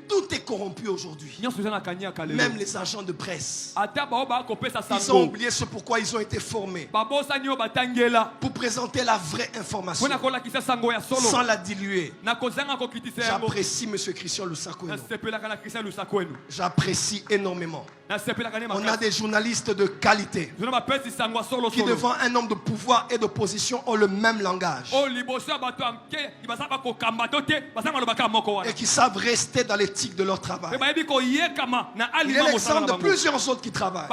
Tout est corrompu aujourd'hui. Même les agents de presse. Ils ont oublié ce pourquoi ils ont été formés. Pour présenter la vraie information. Sans la diluer. J'apprécie M. Christian Lusakoueno. J'apprécie énormément. On a des journalistes de qualité qui devant un homme de pouvoir et d'opposition ont le même langage et qui savent rester dans l'éthique de leur travail. Il est l'exemple de plusieurs autres qui travaillent.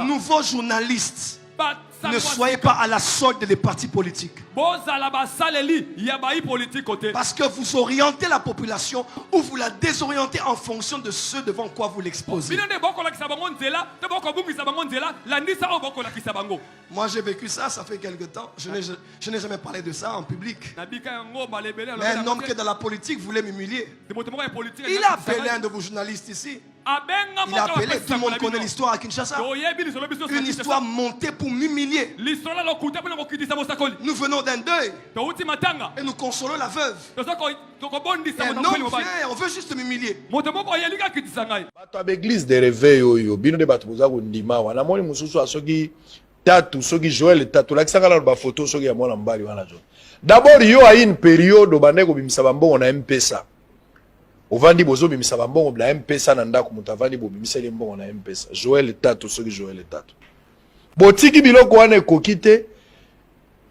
Nouveaux journalistes, ne soyez pas à la solde des partis politiques. Parce que vous orientez la population ou vous la désorientez en fonction de ce devant quoi vous l'exposez. Moi j'ai vécu ça, ça fait quelque temps. Je n'ai jamais parlé de ça en public. Mais un homme qui est dans la politique voulait m'humilier. Il a appelé un de vos journalistes ici. Il a appelé, tout le monde connaît l'histoire à Kinshasa. Une histoire montée pour m'humilier. Nous venons d'un deuil et nous consolons la veuve. Et un homme vient, on veut juste m'humilier. L'église de réveil, bino de batuza kundima wana moni mususu asoki tatu soki Joël tatu la kisanga la photo soki ya mwana mbali wana jo. D'abord yo a une période obande ko bimisa bambongo na M-Pesa. Ovandi bozo bimisa bambongo na M-Pesa na ndako mutavandi bo bimisa le mbongo na M-Pesa. Joël tatu soki Joël tatu. Botiki biloko wana ekokite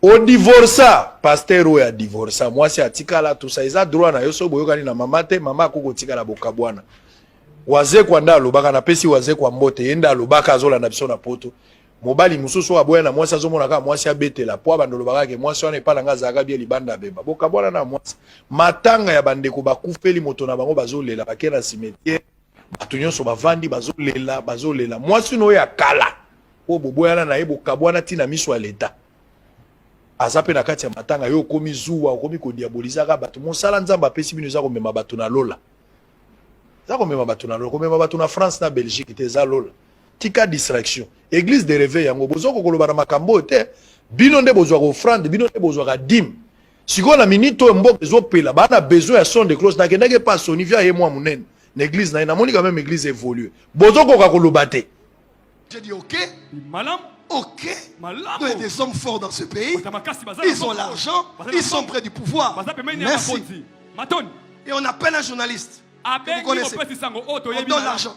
o divorça pasteur o ya divorça mwasi atikala tout ça eza droit na yo so boyokani na mama te mama akoko tikala bokabwana. Waze kwa nda alobaka na pesi waze kwa mbote yenda alobaka azola na biso na poto mobali mususu aboya na mwasi azomona ka mwasi abetela po bandolobaka ke mwasi wana epala nga zaka bia libanda bemba boka bwana na mwasi matanga ya bandeko bakufeli moto na bango bazolela bakena cimetière bato nyonso bavandi bazolela mwasi no ya kala po boboyana na ye bokabwana tina miso ya leta azape na kati ya matanga yo komi zuwa komi kodiabolizaka bato mosala nzamba apesi bino eza komema bato na lola. Comme na France na Belgique te za lola tika distraction église de réveil yango bozoko koloba na makambo te bino nde bozwa offrande bino nde bozwa dim siko na minito mboka ezopela bana besoin ya son de cloche na kendeke pas sonivia ye moi munene na église na moni quand même église évolue bozoko ka koloba te. J'ai dit OK malam OK il y a des hommes forts dans ce pays, ils ont l'argent, ils sont près du pouvoir. Merci. Et on appelle un journaliste. Vous connaissez. On donne l'argent.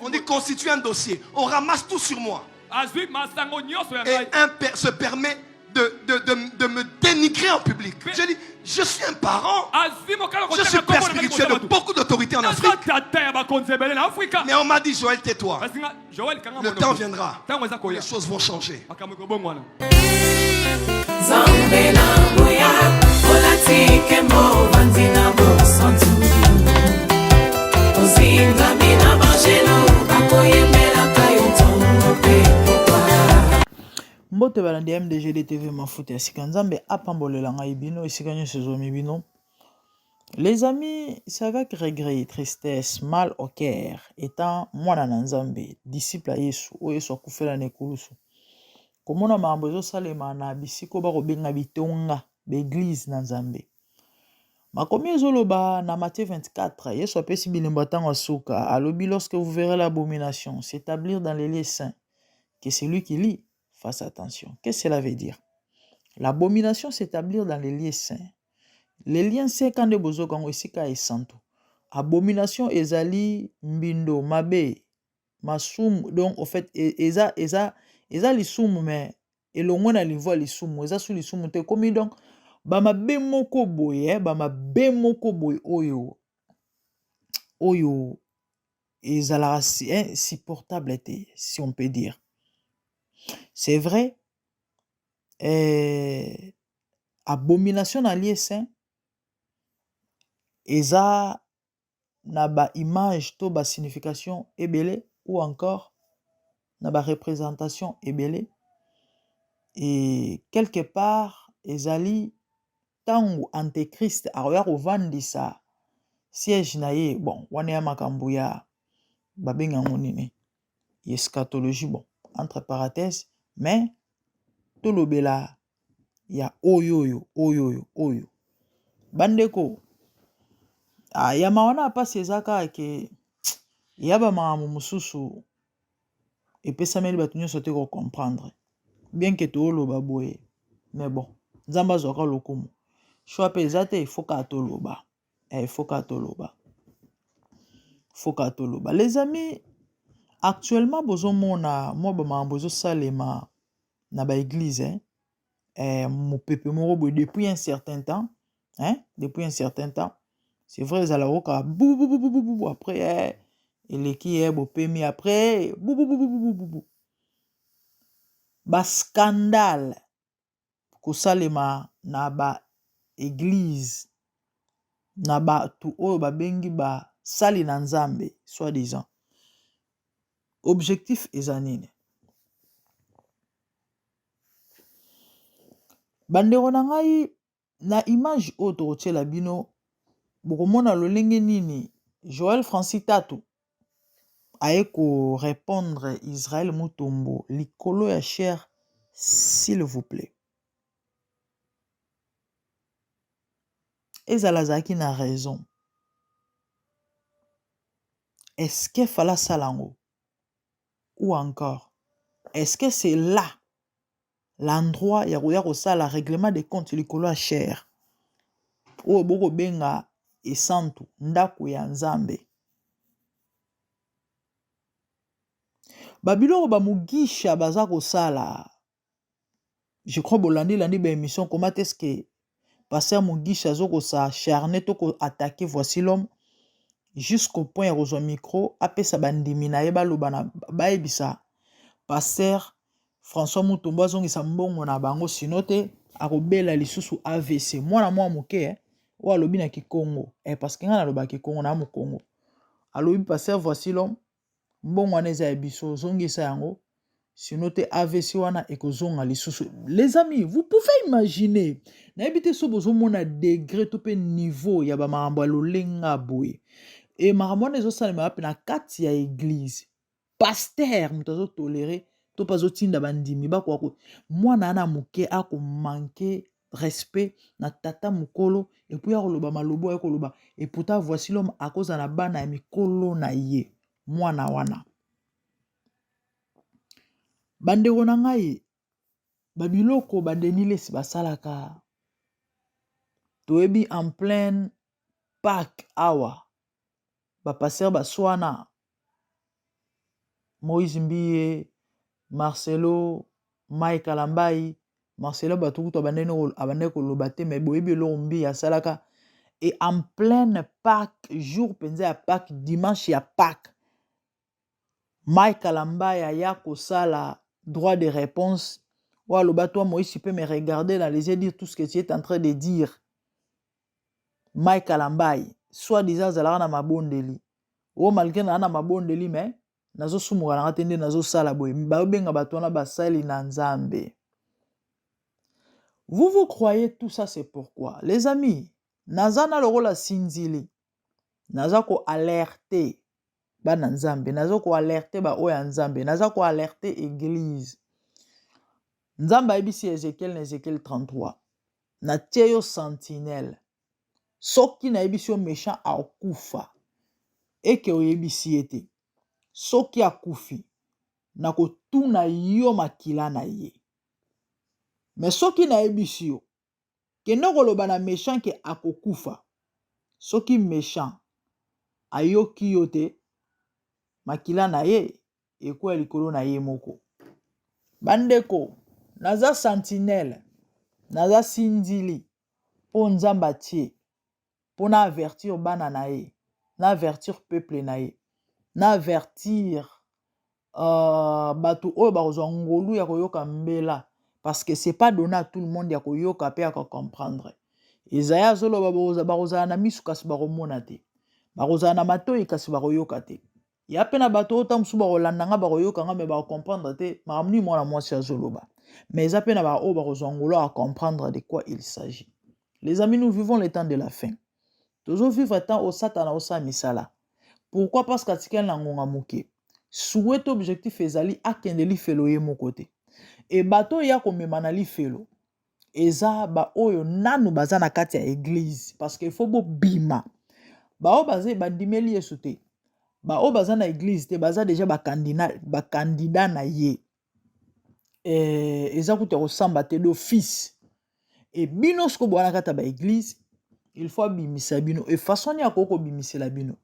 On dit constitue un dossier. On ramasse tout sur moi. Et se permet de me dénigrer en public. Je dis, je suis un parent. Je suis père spirituel de beaucoup d'autorités en Afrique. Mais on m'a dit, Joël, tais-toi. Le temps viendra. Les choses vont changer. Mbote balandi MDG TV mafuta ya sika nzambe apambolela ngai bino esika nyonso ezomi bino. Les amis, c'est avec regret, tristesse, mal au cœur, étant mwana na nzambe, disciple à Yesu, o Yesu akufela na ekulusu. Komona mambo ezosalema na bisiko bakobenga bitonga beglise na nzambe. Makomi ezoloba na Matthieu 24, Yesu apesi bilembo ntango suka, alobi lorsque vous verrez l'abomination s'établir dans les lieux saints, que celui qui lit fasse attention. Qu'est-ce que cela veut dire? L'abomination s'établir dans les lieux saints. Les liens saints quand de bozo kango esika esanto. Abomination ezali mbindo mabe masum donc en fait eza lisumu mais elongo na livo lisumu eza su lisumu te komi donc bama be moko boye oyo ezala insupportable te si on peut dire. C'est vrai, abomination na lieu saint, eza na ba image to ba signification ebele ou encore na ba représentation ebele et quelque part ezali tango antéchrist aroya kovandisa siège na ye bon wana ya makambo ya babenga nini eschatologie bon entre parenthèses mais tolobela ya oyo bandeko ya mawana pasi ezaka ke ya ba makambo mosusu epesameli bato nyonso te comprendre bien que toloba boye mais bon nzambe azwaka lokumu choix mpe eza te ifoka toloba ifoka toloba les amis actuellement bozomona mwa bamakambo ezosalema na baeglise mopepe moko boye depuis un certain temps c'est vrai ezala koka bouboubouboubou après eleki bopemi après bouboubouboubou bascandale kosalema na baeglise na bato oyo babengi basali na nzambe soi-disant objectif eza nini bandeko na ngai na image oyo tokotiela bino bokomona lolenge nini Joel Francis Tatu aye korépondre Israël Mutombo likolo ya cher s'il vous plaît ezala azalaki na raison est-ce que fala salango ou encore est-ce que c'est là l'endroit ya koya kosala règlement de compte likolo ya cher oyo bokobenga esantu ndako ya nzambe babiloko bamugisha baza kosala je crois bolandi baémission comment est-ce que pasteur mugisha azokosala acharné to koattaquer voici l'homme jusqu'au point ya kozwa micro apesa bandimi na ye baloba na bayebisa pasteur François Mutombo azongisa mbongo na bango sino te akobela lisusu AVC mwana mwa moke oyo alobi na Kikongo parce que nga naloba Kikongo na Mokongo alobi pasteur voici l'homme mbongo wana eza ya biso ozongisa yango sino te AVC wana ekozonga lisusu. Les amis, vous pouvez imaginer nayebi te so bozomona degré to pe niveau ya bamakambo ya lolenga boye e makambo wana ezosalema pe na kati ya église pasteur moto azotolere to pa azotinda bandimi bakwako mwana ana moke akomanke respect na tata mokolo epuis akoloba malobo akoloba et pourtant voici l'homme akoza na bana ya mikolo na ye mwana wana bandeko na ngai babiloko badenilesi basalaka toyebi en pleine Pâques awa bapasser baswana Moïse Mbiye Marcelo Mike Kalambai Marcelo batukutu abandeki koloba te mais boyebi eloko Mbiye asalaka et en pleine Pâques jour penza ya Pâques dimanche ya Pâques Mike Kalambai aya kosala droit de réponse ou aloba toi Moïse tu peux me regarder dans les yeux dire tout ce que tu es en train de dire Mike Kalambai soit disant zalaka na mabondeli o malgré na mabondeli mais nazo sumuka na tende nazo sala boye babenga bato na basali na nzambe. Vous croyez tout ça c'est pourquoi les amis nazana lokola sinzili naza ko alerter bana nzambe naza ko alerter ba oya nzambe naza ko alerter église nzambe ayebisi Ezekiel na Ezekiel 33 na tie yo sentinelle soki na yebisi yo méchant akufa eke oyebisi ete soki akufi na kotuna yo makila na ye mais soki na yebisi yo kende koloba na méchant ke akokufa soki méchant ayoki yo te makila na ye ekwa likolo na ye moko bandeko naza sentinelle naza sindili po nzambe atie po na avertir bana na ye na avertir peuple na ye na avertir bato oyo bakozwa ngolu ya koyoka mbela parce que c'est pas donné à tout le monde ya koyoka pe ya comprendre Isaiah azoloba bakozala na misu kasi bakomona te bakozala na matoi kasi bakoyoka te ya pe na bato ota mosusu bakolanda nga bakoyoka nga me bakomprendre te makambo nini mwana mwasi azoloba mais eza pe na baoyo bakozwa ngolu ya comprendre de quoi il s'agit. Les amis, nous vivons le temps de la fin. Toujours vivre temps au satana au sa misala. Pourquoi? Parce qu'atikel na ngonga muke. Souhaite objectif ezali akende li felo ye mokote. Et bato ya komemana li felo. Eza ba oyo nanu baza na kati ya église parce qu'il faut bo bima. bao baza bandimeli Yesu te bao baza na église te baza déjà candidat na ye eza kuta kosamba te d'office et bino siko bwana kata ba église il faut bimisa bino et façon ya koko bimisela bino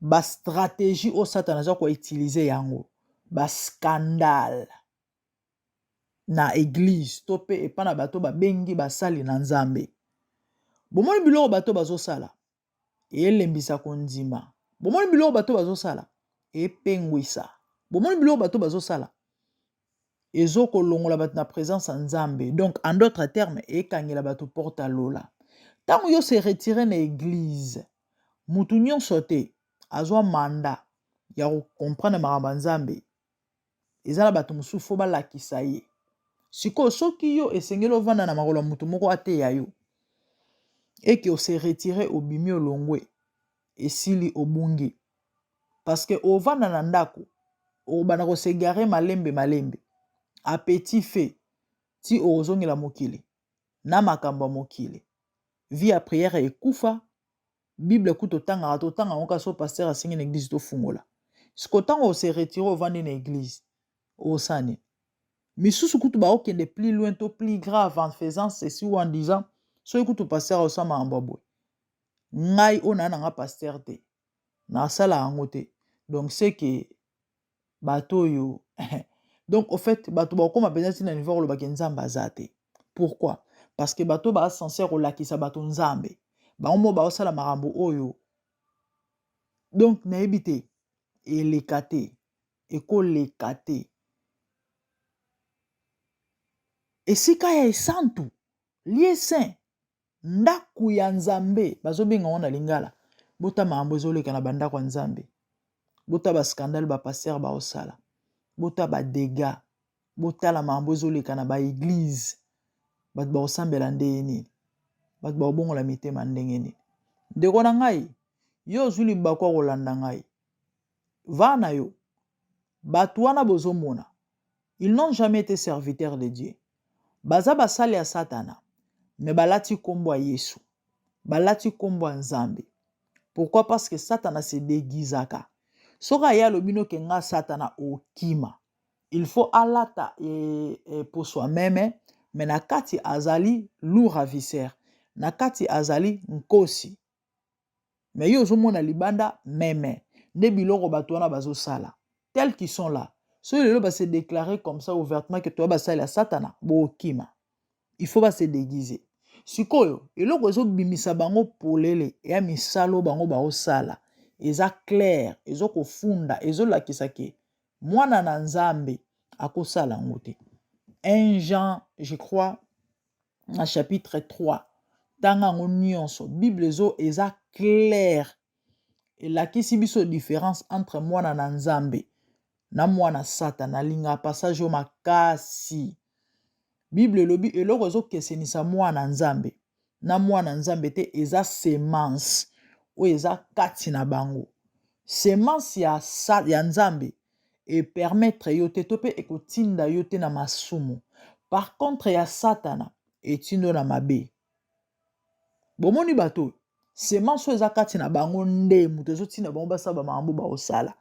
ba stratégie o Satan aza ko utiliser yango ba scandale na église to pe epa na bato babengi basali na nzambe bomoni biloko bato bazosala elembisa kondima bomoni biloko bato bazosala epengwisa bomoni biloko bato bazosala ezokolongola bato na présence ya nzambe donc en d'autres termes ekangela bato porte à lola ntango yo se retire na église mutu nyonso te azwa manda ya kocomprendre makambo ya nzambe eza na bato mosusu fo balakisa ye sikoyo soki yo esengeli ovanda na makolo ya mutu moko ateya yo eke ose retire obimi olongwe esili obungi parce que ovanda na ndako obanda kosegare malembe a petit fait ti ozongela mokili na makambo ya mokili vie ya prière ekufa bible kuto totanga ngo kaso pasteur asengi na église tofungola siko ntango ose retire ovandi na église osani misusu kutu baokende plus loin to plus grave en faisant ceci ou en disant soki kutu pasteur osama makambo boye ngai o na nga pasteur te nasala yango te donc c'est que bato yo donc au fait bato bakoma penza tina niveau kolobaki nzambe aza te pourquoi parce que bato ba censé kolakisa bato nzambe bango baosala makambo oyo donc nayebi te eleka te ekoleka te esika ya esantu lie saint ndako ya nzambe bazobenga ngo na lingala bota makambo ezoleka na bandako ya nzambe bota baskandale bapaster baosala bota badega botala makambo ezoleka na baeglize bato baosambela ndenge nini bato baobongola mitema ndenge nini ndeko na ngai yo ozwi libakwa kolanda ngai vana yo bato wana bozomona ils n'ont jamais été serviteurs de Dieu baza basali ya satana me balati kombo ya Yesu balati kombo ya nzambe pourquoi parce que satana se déguisaka soka ya lobino ke nga satana okima il faut alata pour soi-même mais na kati azali loup ravisseur na kati azali nkosi mais yo ozomona libanda meme nde biloko bato wana bazosala tels qui sont là so lelo ba se déclarer comme ça ouvertement que toi basali ya satana bookima il faut se déguiser sikoyo eloko ezobimisa bango polele ya misalo bango baosala eza clair ezokofunda ezolakisa ke mwana na nzambe akosala ngo te 1 Jean je crois na chapitre 3 tanga ngo nyonso bible eza clair elakisi biso différence entre mwana na nzambe na mwana satana linga passage o makasi bible elobi eloko ezokesenisa mwana nzambe na mwana nzambe te eza semence oyo eza kati na bango semence ya nzambe epermettre yo te to mpe ekotinda yo te na masumu par contre ya satana etindo na mabe bomoni bato semence oyo eza kati na bango nde moto ezotinda bango basala bamakambo baosala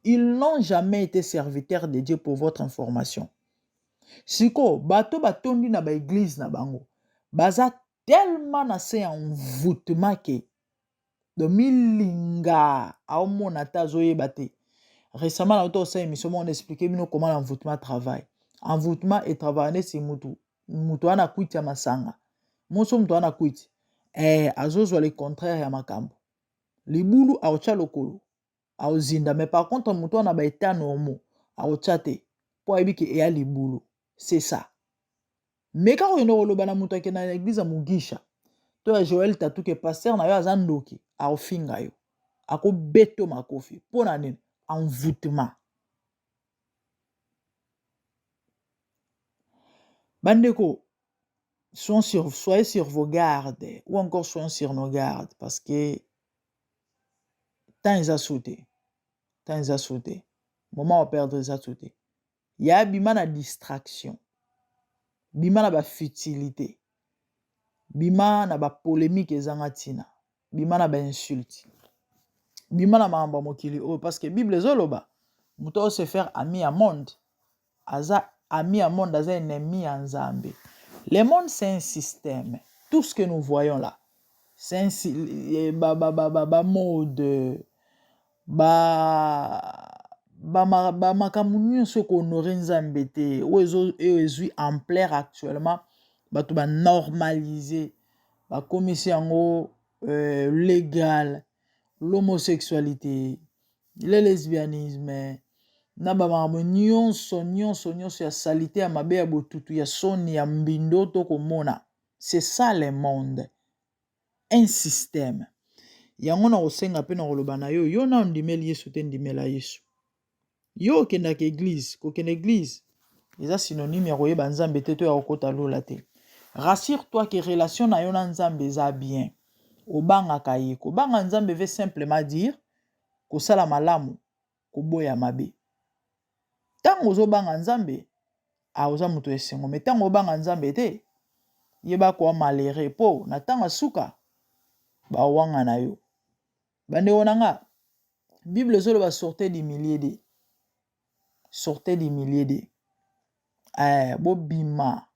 ils n'ont jamais été serviteurs de Dieu pour votre information siko bato batondi na baeglise na bango baza tellement na se ya envoûtement ke do milinga aomona ta azoyeba te récemment na osala émission on expliqué bino comment l'envoûtement travaille envoûtement et travaille neti mutu wana kwiti ya masanga moso mutu wana kwiti azozwa le contraire ya makambo libulu aotya lokolo aozinda mais par contre mutu wana baeta normo aotya te po ayebi ke eya libulu c'est ça mais kaka oyenda koloba na mutu akenda na église ya mugisha to ya Joel Tatuke pasteur na yo aza ndoki aofinga yo akobeto makofi mpo na nini envoûtement bandeko soyez sur vos gardes ou encore soyons sur nos gardes parce que temps eza sauté moment wa perdre eza sauté ya bima na distraction bima na bafutilité bima na bapolémique ezanga ntina bima na bainsulte bimana maamba mokili o parce que Bible zoloba muto se faire ami à monde aza ami à monde aza ennemi à Nzambe. Le monde c'est un système. Tout ce que nous voyons là c'est un mode makambo nyonso kohonore Nzambe te oyo ezwi ampleur actuellement bato banormalize bakomisi yango légal l'homosexualité le lesbianisme na bamakambo nyonso ya salite ya mabe ya botutu ya soni ya mbindo tokomona. C'est ça le monde, un système. Yango na kosenga mpe na koloba na yo yo na ondimeli Yesu te ndimela Yesu. Yo okendaka église kokende église eza synonyme ya koyeba Nzambe te to ya kokota lola te. Rassure-toi que relation na yo na Nzambe eza bien. Obangaka ye kobanga Nzambe veut simplement dire kosala malamu koboya mabe. Tango ozobanga Nzambe oza moto esengo me tango obanga Nzambe te yeba kwa malere po na tanga suka bawanga na yo. Bande onanga Bible zoloba sortez des milliers de bobima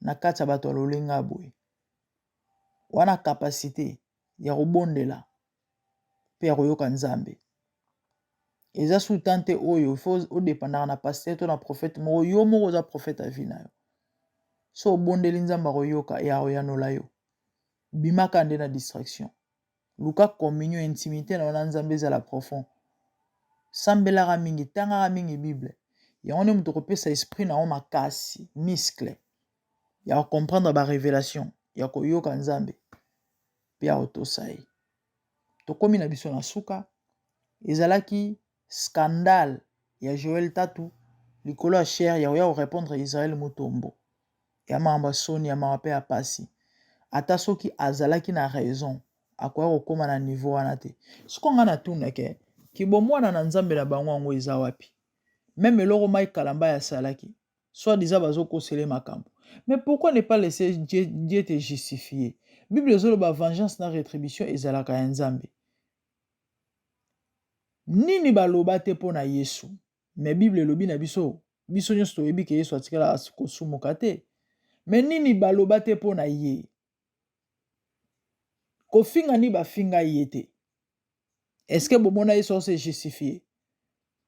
na kati ya bato lolenga boye wana capacité ya kobondela pe ya koyoka Nzambe eza sous-tante oyo faut odépendaka na pasteur to na prophète moko yo moko oza prophète à vie na yo so obondeli Nzambe koyoka ya oyanola yo bimaka nde na distraction luka communion intimité na Nzambe ezala profond sambelaka mingi tangaka mingi Bible yango nde moto kopesa esprit na makasi muscle ya comprendre ba révélation ya koyoka Nzambe pe ya otosa ye tokomi na biso na suka ezalaki scandale ya Joël Tatu likolo ya cher ya koya korépondre Israël Mutombo ya makambo soni ya makambo pe ya pasi ata soki azalaki na raison akoya kokoma na niveau wana te siko nga natunake kibomwana na Nzambe na bango yango eza wapi même eloko mai kalamba ya salaki soit disant bazokosele makambo. Mais pourquoi ne pas laisser Dieu te justifier? Bible ezoloba vengeance na rétribution ezalaka ya Nzambe. Nini baloba te pona Yesu? Mais Bible elobi na biso nyonso toyebi ke Yesu atikala kosumuka te. Mais nini baloba te pona ye? Kofinga ni bafinga ye te. Est-ce que bomona Yesu se justifier?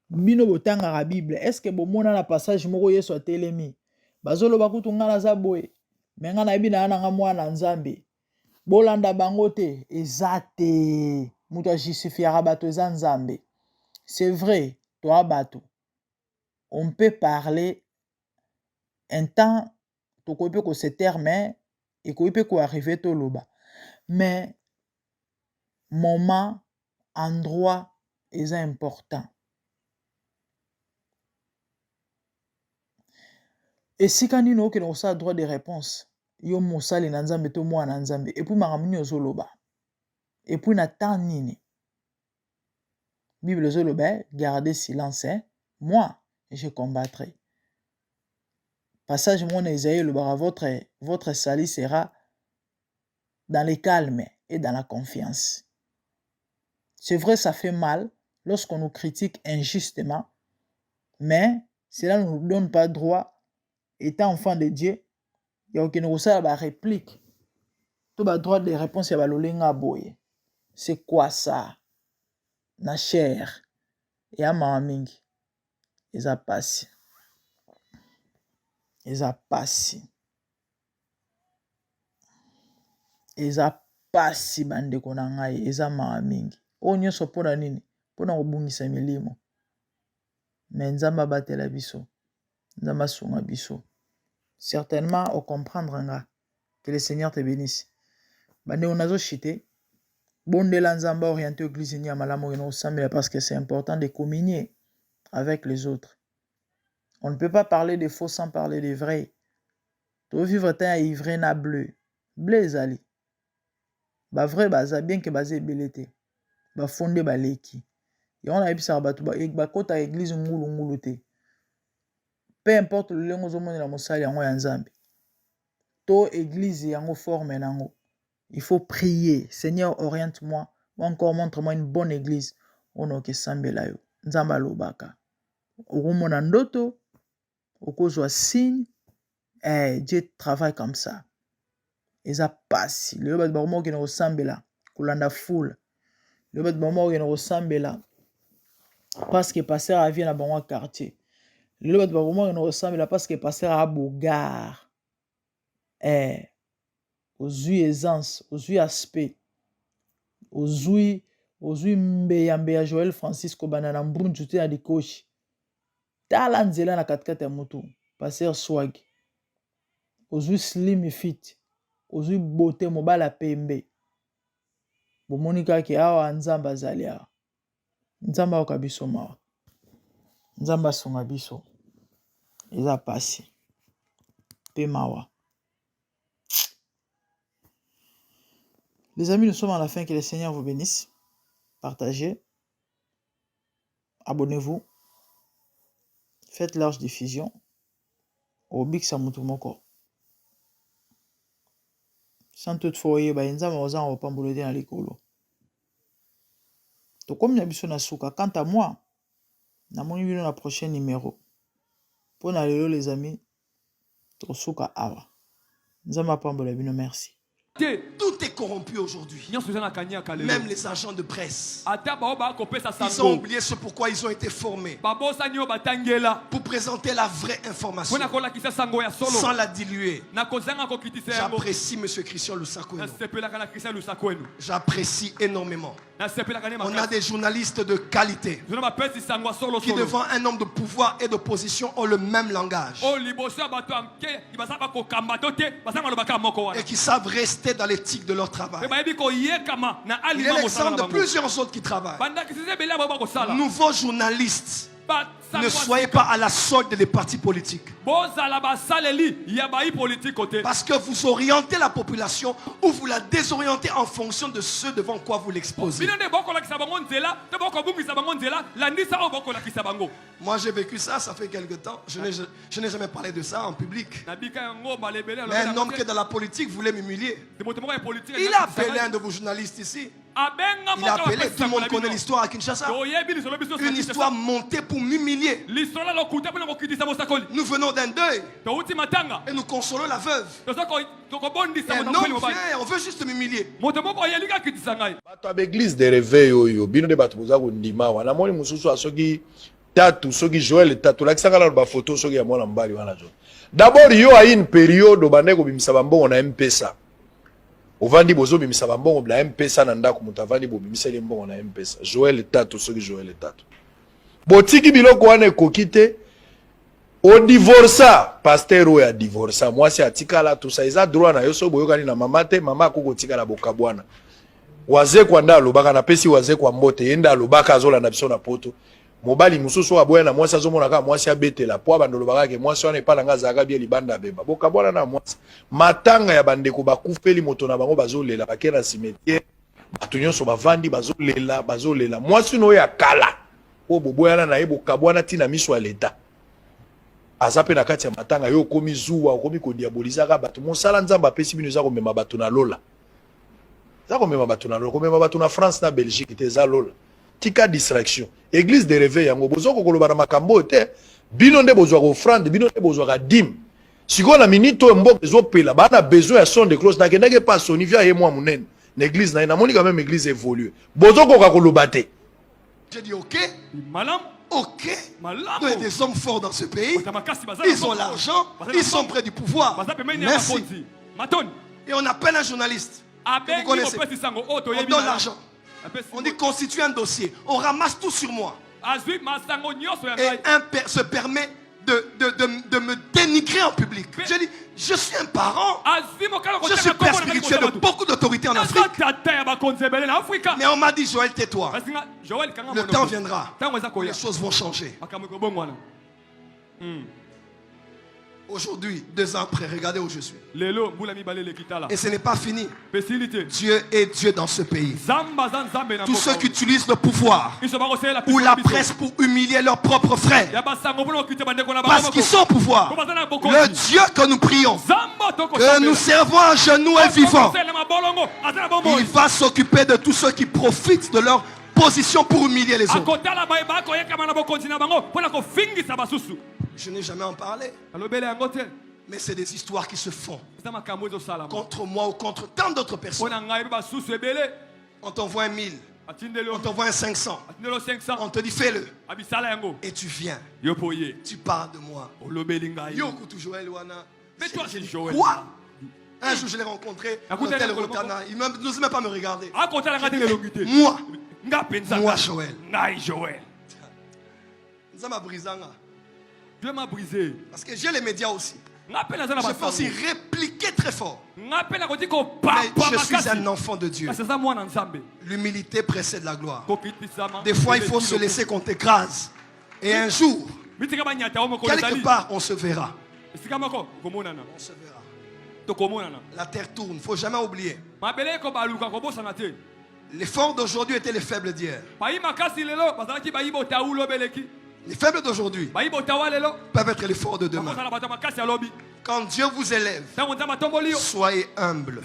Bino botanga la Bible. Est-ce que bomona na passage moko Yesu atelemi? Bazoloba kutu nga naza boye. Mais nga na yebi na nga mwana Nzambe. Bolanda bango te eza te. Muto justifiera bato eza Nzambe. C'est vrai, toi bato. On peut parler un temps to ko pe ko se terme et ko pe ko arriver to loba. Mais moment, endroit est important. Et si quand nous avons un droit de réponse, yo mosali na Nzambe to mwana Nzambe et puis makamuni ozoloba. Et puis na temps nini. Bible zoloba, gardez silence, hein? Moi, je combattrai. Passage mon Isaïe le bara, votre salut sera dans le calme et dans la confiance. C'est vrai, ça fait mal lorsqu'on nous critique injustement, mais cela ne nous donne pas droit, étant enfant de Dieu, il y a aucune réplique. Tout le droit de réponse, il y a lolenga boye. C'est quoi ça? Na chair. Et à mamingi. Ils a passé. Ils a passé. Ils a passé bande konangai. Ils a mamingi. O nyonso pona nini? Pona kobungisa milimo. Mais nzamba batela biso. Nzamba sunga biso. Certainement, au comprendre que le Seigneur te bénisse. Bande onazo chité. Bonde la nzamba orienté au église ni amalamo no samela parce que c'est important de communier avec les autres. On ne peut pas parler de faux sans parler de vrai. To vivre temps ivre na bleu. Bleu zali. Ba vrai baza bien que bazé belete. Ba fondé ba leki. Et on a ebisa batu ba kota église ngulu te. Peu importe le lengo zo monela mosali yango ya Nzambe. To église yango forme nango. Il faut prier. Seigneur, oriente-moi. Ou encore, montre-moi une bonne église. ono ke sambela yo nzamba lobaka okomona ndoto okozwa signe Dieu travaille comme ça eza pasi lelo bato bakoma okende kosambela kolanda foule lelo bato bakoma okende kosambela parce que passer avie na bango quartier lelo bato bakoma okende kosambela parce que passer a bogar ozwi aisance ozwi aspect ozwi mbeya Joël Francisco bana na mbunju te na likoshi tala nzela na katikati ya motu passer swag ozwi slim fit ozwi beauté mobala pembe bomoni kaki awa nzambe azali awa nzambe aoka biso mawa nzambe asonga biso eza pasi pe mawa. Les amis, nous sommes à la fin. Que le Seigneur vous bénisse. Partagez. Abonnez-vous. Faites large diffusion. Au Big Samutumoko. Sans toutefois, il y a des gens qui ont pambouloté dans l'école. Donc, comme il y a besoin de souka, quant à moi, dans mon vidéo, dans le prochain numéro, pour aller les amis, to souka awa. Nous avons pambouloté, merci. Tout est corrompu aujourd'hui. Même les agents de presse. Ils ont oublié ce pourquoi ils ont été formés. Pour présenter la vraie information. Sans la diluer. J'apprécie M. Christian Lusakoueno. J'apprécie énormément. On a des journalistes de qualité qui devant un homme de pouvoir et d'opposition ont le même langage. Et qui savent rester dans l'éthique de leur travail. Il est l'exemple de plusieurs autres qui travaillent. Nouveaux journalistes, ne soyez pas à la solde des partis politiques. Parce que vous orientez la population ou vous la désorientez en fonction de ce devant quoi vous l'exposez. Moi j'ai vécu ça, ça fait quelque temps. Je n'ai jamais parlé de ça en public. Mais un homme qui est dans la politique voulait m'humilier. Il a appelé un de vos journalistes ici. Il a appelé, tout le monde connaît l'histoire à Kinshasa. Une histoire montée pour m'humilier. Nous venons d'un deuil et nous consolons la veuve. Et un homme vient, on veut juste m'humilier. L'église de réveil oyo bino de bato boza kondima wana moni mususu asoki tatu soki Joël tatu lakisaka la ba photo soki ya mwana mbali wana jo. D'abord yo a une période obande ko bimisa bambongo na M-Pesa. Ovandi bozo bimisa bambongo na M-Pesa na ndako mutu avandi bo bimisa le mbongo na M-Pesa. Joël tatu soki Joël tatu. Botiki biloko wana ekokite o divorça pasteur oyo a divorça mwasi atikala tout ça eza droit na yo so boyokani na mama te mama akoko tikala bokabwana waze kwa nda alobaka na pesi waze kwa mbote yenda alobaka azolanda biso na poto mobali mususu aboya na mwasi azomona kaka mwasi abetela po bandolobaka ke mwasi wana epala nga zaka bia libanda bemba bokabwana na mwasi matanga ya bandeko bakufeli moto na bango bazolela bakena cimetière bato nyonso bavandi bazolela mwasi no ya kala o boboyana na ye bokabwana tina miso ya leta azape na kati ya matanga yo komi zuwa komi kodiabolizaka bato mosala nzamba apesi bino eza komema bato na lola za komema bato na lola komema bato na France na Belgique te eza lola tika distraction église de réveil yango bozoko koloba na makambo te bino nde bozwa offrande bino nde bozwa dim siko na minito mboka ezopela bana besoin ya son de cloche na kendeke pas sonivia ye mwa munene na église na moni quand même église évolue bozoko ka koloba te. J'ai dit ok, ok, il y a des hommes forts dans ce pays, ils ont l'argent, ils sont près du pouvoir. Merci. Et on appelle un journaliste, vous connaissez, on donne l'argent, on dit constitue un dossier, on ramasse tout sur moi. Et un se permet de me dénigrer en public. Je dis, je suis un parent, je suis père spirituel de beaucoup d'autorités en Afrique. Mais on m'a dit, Joël, tais-toi. Le temps viendra, les choses vont changer. Aujourd'hui, 2 ans après, regardez où je suis. Et ce n'est pas fini. Dieu est Dieu dans ce pays. Tous ceux qui utilisent le pouvoir ou la presse pour humilier leurs propres frères, parce qu'ils sont au pouvoir, le Dieu que nous prions, que nous servons à genoux et vivants, il va s'occuper de tous ceux qui profitent de leur position pour humilier les autres. Je n'ai jamais en parlé. Mais c'est des histoires qui se font contre moi ou contre tant d'autres personnes. On t'envoie 1000. On t'envoie un 500. On te dit fais-le. Et tu viens. Tu parles de moi. Mais toi, c'est Joël. Quoi? Un jour, je l'ai rencontré à l'hôtel Rotana. Il n'ose même pas me regarder. Moi, Joël. Ça m'a brisé. Dieu m'a brisé. Parce que j'ai les médias aussi. Je peux aussi répliquer très fort. Mais je suis un enfant de Dieu. L'humilité précède la gloire. Des fois, il faut se laisser qu'on t'écrase. Et un jour, quelque part, on se verra. On se verra. La terre tourne, il ne faut jamais oublier. Les forts d'aujourd'hui étaient les faibles d'hier. Les faibles d'aujourd'hui peuvent être les forts de demain. Quand Dieu vous élève, soyez humble.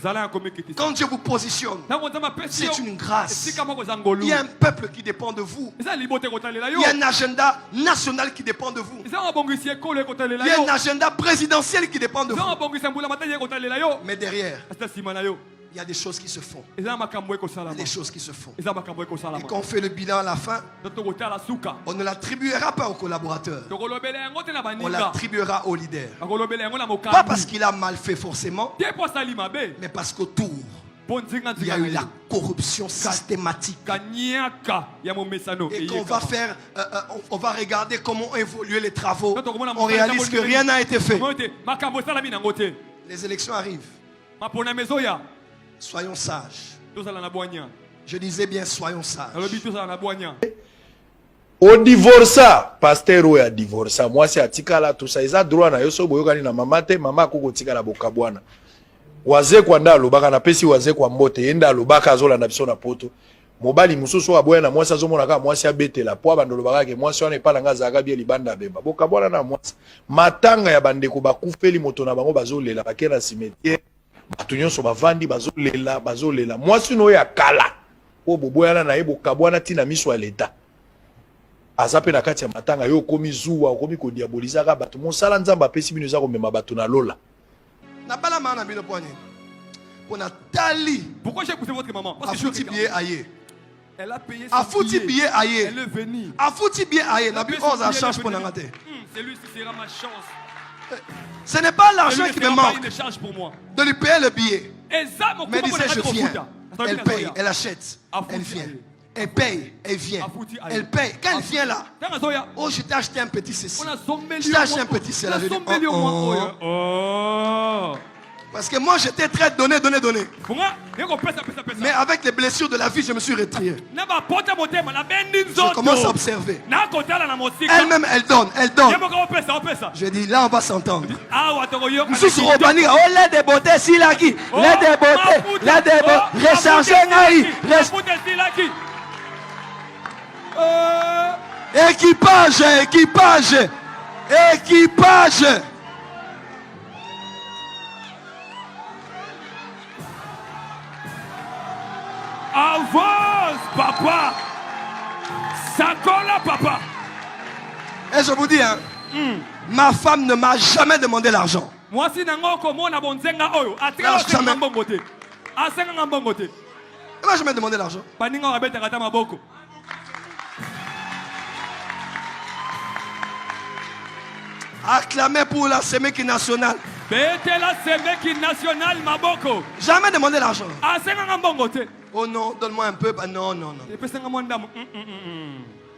Quand Dieu vous positionne, c'est une grâce. Il y a un peuple qui dépend de vous. Il y a un agenda national qui dépend de vous. Il y a un agenda présidentiel qui dépend de vous. Mais derrière, il y a des choses qui se font. Il y a des choses qui se font. Et quand on fait le bilan à la fin, on ne l'attribuera pas aux collaborateurs. On l'attribuera au leader. Pas parce qu'il a mal fait forcément, mais parce qu'autour, il y a eu la corruption systématique. Et qu'on va faire, on va regarder comment évoluer les travaux. On réalise que rien n'a été fait. Les élections arrivent. Soyons sages. Je disais bien, soyons sages. Au divorça, pasteur ou a divorça. Moi c'est atikala tout ça. Ils ont droit na yoso boyokani na mama te mama koko tikala bokabwana. Waze kwa nda lobaka na pesi waze kwa mbote yenda lobaka azola na biso na poto. Mobali mususu aboya na mwasi azomona ka mwasi abetela po abando lobaka ke mwasi wana epala nga zaka bia libanda bemba. Bokabwana na mwasi. Matanga ya bandeko bakufeli moto na bango bazolela bakena cimetière. Bato nyonso bavandi bazolela mwasi no ya kala o boboyana na ye bokabwana tina miso ya leta aza pe na kati ya matanga yo komi zuwa okomi ko diabolizaka bato mosala nzamba apesi bino za komema bato na lola na bala mana bino poanye pona tali. Pourquoi j'ai écouté votre maman? Parce que je billet aillé. Elle a payé son billet aillé. Elle est venue. A foutu billet aillé. Na bi on change pour n'angater. C'est lui qui sera ma chance. Ce n'est pas l'argent qui me manque pour moi. de lui payer le billet. Mais disait je viens. Elle paye, elle achète, elle vient. Elle paye, elle vient. Elle paye. Quand elle vient là, oh je t'ai acheté un petit ceci. Je t'ai acheté un petit cela. Parce que moi j'étais très donné. Mais avec les blessures de la vie, je me suis retiré. Je commence à observer. Elle-même, elle donne. Je dis, là on va s'entendre. Nous sommes au banni. Oh, l'aide de beauté, si la qui. L'aide de beauté. Recharger Naï. Équipage. Avance, papa. Sacola, papa. Et je vous dis, hein, ma femme ne m'a jamais demandé l'argent. Moi, si nango komo na bonzenga oyo, atika jamais. Mbongote. Asenga mbongote. Elle m'a jamais demandé l'argent. Paninga abeta kata maboko. Acclamé pour la Séméki nationale. Bete la Séméki nationale maboko. Jamais demandé l'argent. Asenga mbongote. Oh non, donne-moi un peu. Non.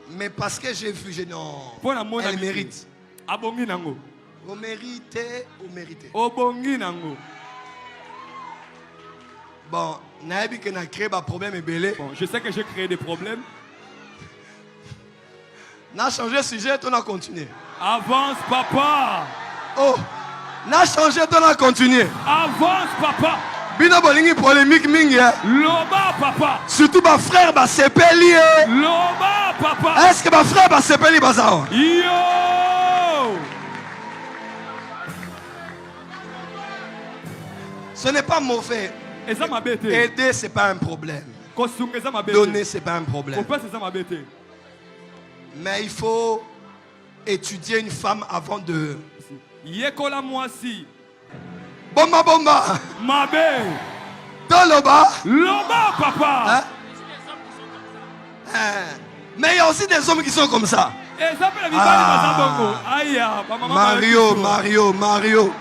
Mais parce que j'ai vu, non. Elle mérite. Abongi nango. Vous méritez. Obongi nango. Bon, naïbi que n'a créé des problèmes et belé. Bon, je sais que j'ai créé des problèmes. N'a changé de sujet, on a continué. Avance, papa. Oh, n'a changé, on a continué. Avance, papa. Bino bolingi polémique mingi. Loba, papa. Surtout ma frère ba sepeli. Loba, papa. Est-ce que ma frère ba sepeli bazao? Yo. Ce n'est pas mauvais. Et ça m'a bêté. Aider, c'est pas un problème. Donner, ce n'est pas un problème. Mais il faut étudier une femme avant de... Bomba, bomba. Dans Loba. Loba, papa. Mais il y a aussi des hommes qui sont comme ça. Mario, Mario, Mario.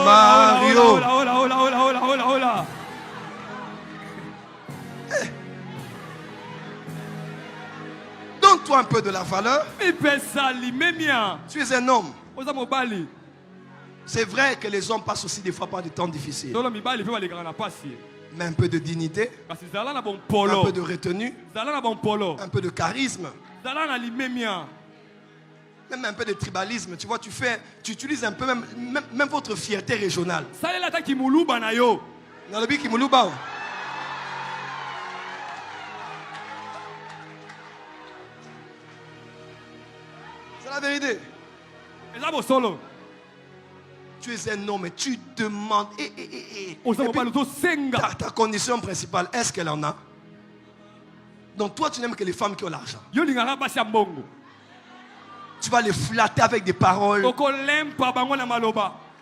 Mario. Donne-toi un peu de la valeur. Tu es un homme. C'est vrai que les hommes passent aussi des fois par des temps difficiles. Mais un peu de dignité, un peu de retenue, un peu de charisme, même un peu de tribalisme. Tu vois, tu utilises un peu même votre fierté régionale. C'est la vérité. Tu es un homme et tu demandes. Ta condition principale, est-ce qu'elle en a? Donc toi, tu n'aimes que les femmes qui ont l'argent. Tu vas les flatter avec des paroles,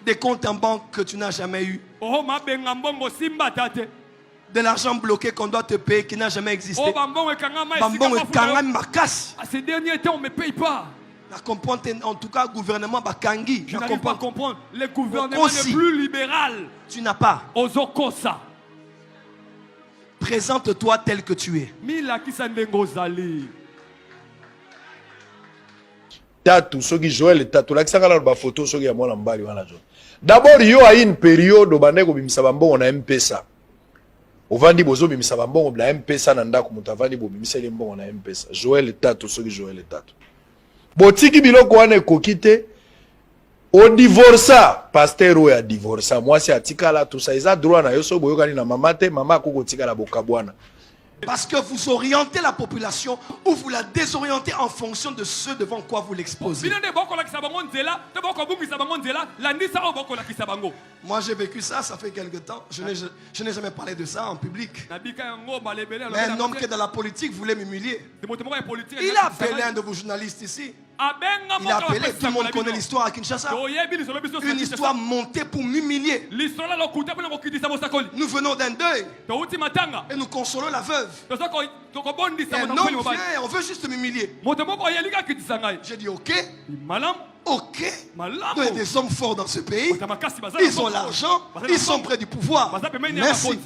des comptes en banque que tu n'as jamais eu, de l'argent bloqué qu'on doit te payer qui n'a jamais existé. Ces derniers temps, on ne me paye pas. En tout cas, gouvernement Bakangi. Je n'arrive pas à comprendre. Le gouvernement est plus libéral. Tu n'as pas. Présente-toi tel que tu es. Tatu soki Joël tatu lakisaka la ba photo soki ya mwana mbali wana jo. D'abord yo a une période obande ko bimisa bambongo na M-Pesa. Ovandi bozo bimisa bambongo na M-Pesa na ndako mutavandi bo bimisa ile mbongo na M-Pesa. Joël tatu soki Joël tatu. Botiki biloko wana ekokite o divorça pasteur oya divorça mwasi atikala tout ça eza droit na yo so boyokani na mama te mama akoko tikala bokabwana. Parce que vous orientez la population ou vous la désorientez en fonction de ce devant quoi vous l'exposez. Moi j'ai vécu ça fait quelque temps. Je n'ai jamais parlé de ça en public. Mais un homme qui est dans la politique voulait m'humilier. Il a appelé un de vos journalistes ici. Il a appelé, tout le monde connaît l'histoire à Kinshasa. Une histoire montée pour m'humilier. Nous venons d'un deuil et nous consolons la veuve. Et un homme vient, on veut juste m'humilier. J'ai dit ok. Ok. Il y a des hommes forts dans ce pays. Ils ont l'argent. Ils sont près du pouvoir. Merci.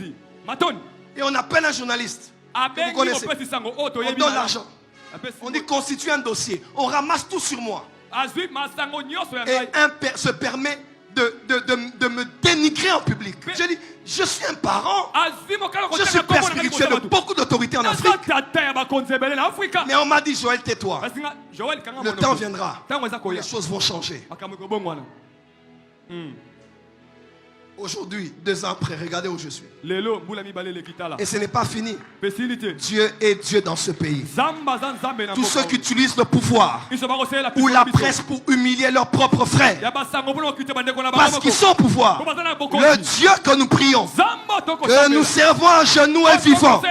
Et on appelle un journaliste. Vous connaissez. On donne l'argent. On dit constitue un dossier. On ramasse tout sur moi. Et un père se permet de me dénigrer en public. J'ai dit, je suis un parent. Je suis père spirituel de beaucoup d'autorités en Afrique. Mais on m'a dit, Joël, tais-toi. Le temps viendra. Les choses vont changer. Aujourd'hui, 2 ans après, regardez où je suis. Et ce n'est pas fini. Dieu est Dieu dans ce pays. Tous ceux qui utilisent le pouvoir ou la presse pour humilier leurs propres frères, parce qu'ils sont au pouvoir, le Dieu que nous prions, que nous servons à genoux et vivants,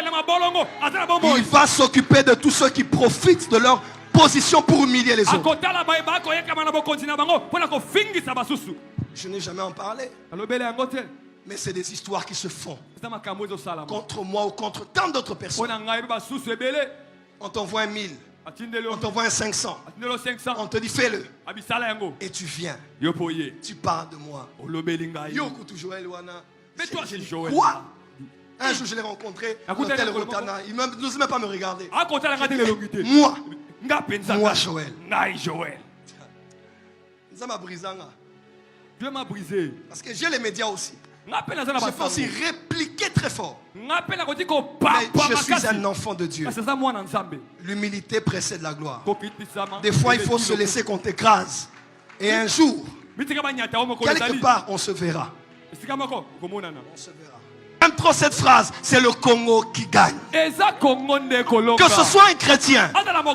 il va s'occuper de tous ceux qui profitent de leur position pour humilier les autres. Je n'ai jamais en parlé. Mais c'est des histoires qui se font contre moi ou contre tant d'autres personnes. On t'envoie 1 000, on t'envoie un 500, on te dit fais-le. Et tu viens, tu parles de moi. Yokutu Joël Wana. Mais toi c'est Joël. Quoi? Un jour je l'ai rencontré à l'hôtel Rotana. Il n'osait même pas me regarder. Moi Joël. Ça m'a brisé. Dieu m'a brisé. Parce que j'ai les médias aussi. Je peux aussi répliquer très fort. Mais je suis un enfant de Dieu. L'humilité précède la gloire. Des fois, il faut se laisser qu'on t'écrase. Et un jour, quelque part, on se verra. On se verra. trop cette phrase, c'est le Congo qui gagne. Que ce soit un chrétien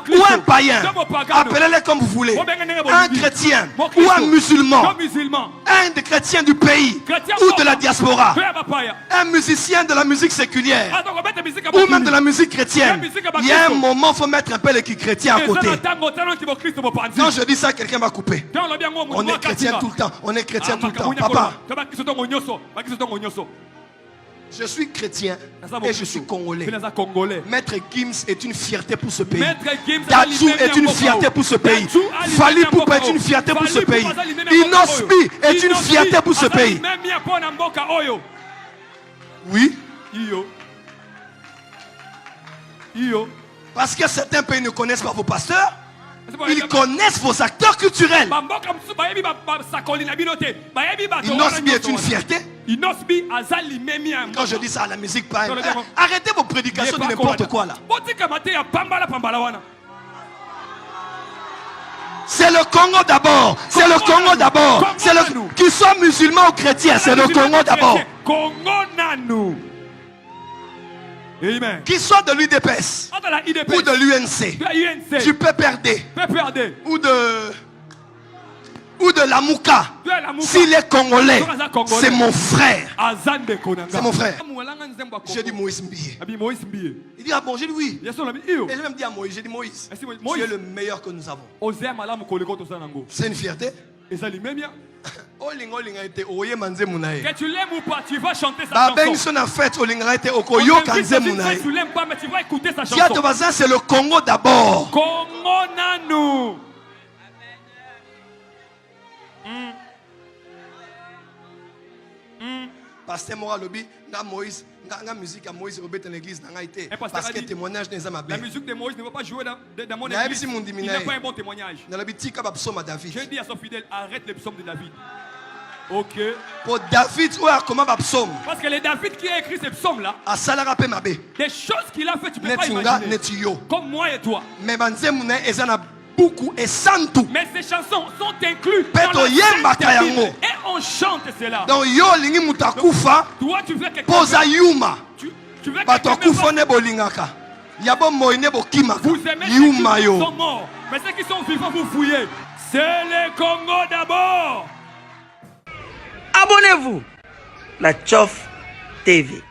ou un païen, appelez-les comme vous voulez, un chrétien ou un musulman, un des chrétiens du pays ou de la diaspora, un musicien de la musique séculière ou même de la musique chrétienne, il y a un moment, il faut mettre un peu les chrétiens à côté. Quand je dis ça, quelqu'un m'a coupé. On est chrétien tout le temps. On est chrétien tout le temps. Papa, je suis chrétien et je suis congolais. Maître Gims est une fierté pour ce pays. Datsou est une fierté pour ce pays. Fally Ipupa est une fierté pour ce pays. Inosbi est une fierté pour ce pays. Oui. Parce que certains pays ne connaissent pas vos pasteurs. Ils connaissent vos acteurs culturels. Inosbi est une fierté. Quand je dis ça à la musique, arrêtez vos prédications de n'importe quoi là. C'est le Congo d'abord. C'est le Congo d'abord. Qu'ils soient musulmans ou chrétiens, c'est le Congo d'abord. Qu'ils soient de l'UDPS ou de l'UNC, du PPRD ou de la Mouka. S'il est congolais, c'est mon frère. C'est mon frère. J'ai dit Moïse Mbiye. Il dit ah bon, j'ai dit oui. Et j'ai même dit à Moïse, j'ai dit Moïse, tu es le meilleur que nous avons. C'est une fierté. Que tu l'aimes ou pas, tu vas chanter sa chanson. Si tu l'aimes pas, mais tu vas écouter sa chanson. C'est le Congo d'abord. Congo nanou. Pasteur Mora Lobi, na Moïse, na musique à Moïse Robert en l'église n'a été parce que témoignage n'est pas bien. La musique de Moïse ne va pas jouer dans mon église. Il n'a pas un bon témoignage. J'ai dit à son fidèle, arrête les psaumes de David. Ok. Pour David, comment va psaume? Parce que les David qui a écrit ces psaumes là, des choses qu'il a fait, tu peux pas imaginer. Comme moi et toi. Mais beaucoup et sans tout. Mais ces chansons sont incluses dans la et on chante cela. Donc yo lingi mutakufa. Toi tu veux que posa yuma. Tu veux que batakufa ne bolingaka. Yabo moine bo kimaka. Vous aimez ceux qui sont morts, mais ceux qui sont vivants vous fouillez. C'est le Congo d'abord. Abonnez-vous. La Tchof TV.